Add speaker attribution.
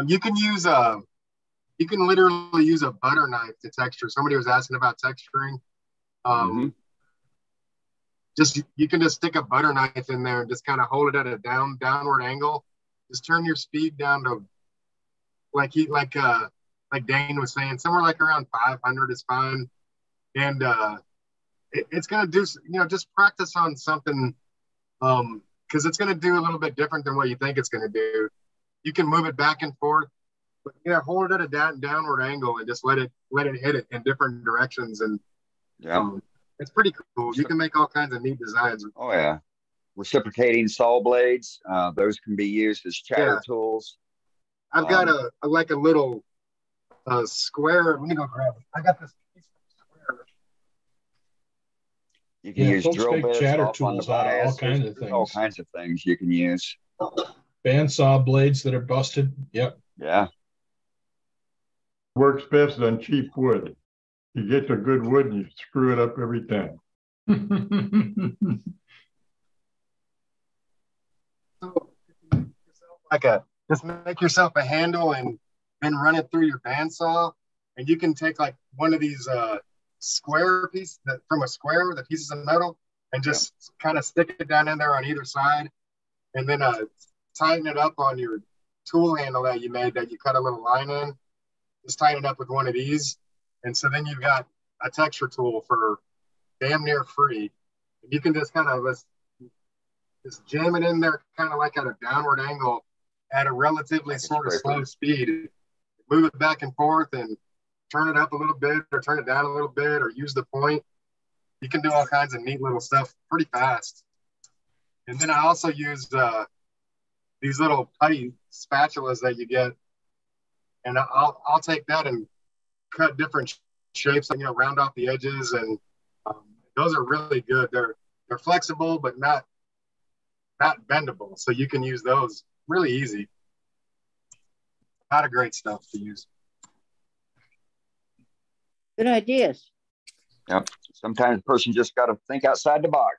Speaker 1: You can use you can literally use a butter knife to texture. Somebody was asking about texturing.
Speaker 2: Hmm.
Speaker 1: Just you can just stick a butter knife in there and just kind of hold it at a downward angle. Just turn your speed down to like Dane was saying, somewhere like around 500 is fine. And it's gonna do, just practice on something, because it's gonna do a little bit different than what you think it's gonna do. You can move it back and forth, but hold it at a downward angle and just let it hit it in different directions, and
Speaker 2: Yeah.
Speaker 1: it's pretty cool. You can make all kinds of neat designs.
Speaker 2: Oh yeah. Reciprocating saw blades. Those can be used as chatter
Speaker 1: Yeah,
Speaker 2: tools.
Speaker 1: I've got
Speaker 2: Um,
Speaker 1: a like a little square. Let me go grab it. I got this piece of square.
Speaker 2: you can
Speaker 3: Yeah,
Speaker 2: use
Speaker 3: folks
Speaker 2: drill
Speaker 3: make
Speaker 2: bits
Speaker 3: chatter
Speaker 2: off on the
Speaker 3: tools out of all
Speaker 2: bias.
Speaker 3: kinds of
Speaker 2: There's all
Speaker 3: things.
Speaker 2: kinds of things you can use.
Speaker 3: Bandsaw blades that are busted. Yep.
Speaker 2: Yeah.
Speaker 4: Works best on cheap wood. You get the good wood and you screw it up every time.
Speaker 1: So, like a just make yourself a handle and then run it through your bandsaw, and you can take like one of these square piece that from a square, the pieces of metal, and
Speaker 2: Yeah.
Speaker 1: just kind of stick it down in there on either side, and then tighten it up on your tool handle that you made that you cut a little line in. Just tighten it up with one of these, and so then you've got a texture tool for damn near free. You can just kind of just jam it in there, kind of like at a downward angle, at a relatively
Speaker 2: Like a
Speaker 1: sort of
Speaker 2: scraper.
Speaker 1: slow speed. Move it back and forth and turn it up a little bit or turn it down a little bit or use the point. You can do all kinds of neat little stuff pretty fast. And then I also use these little putty spatulas that you get, and I'll take that and cut different shapes, round off the edges, and those are really good. They're flexible but not bendable, so you can use those really easy. A lot of great stuff to use.
Speaker 5: Good ideas.
Speaker 2: Yep. Sometimes a person just got to think outside the box.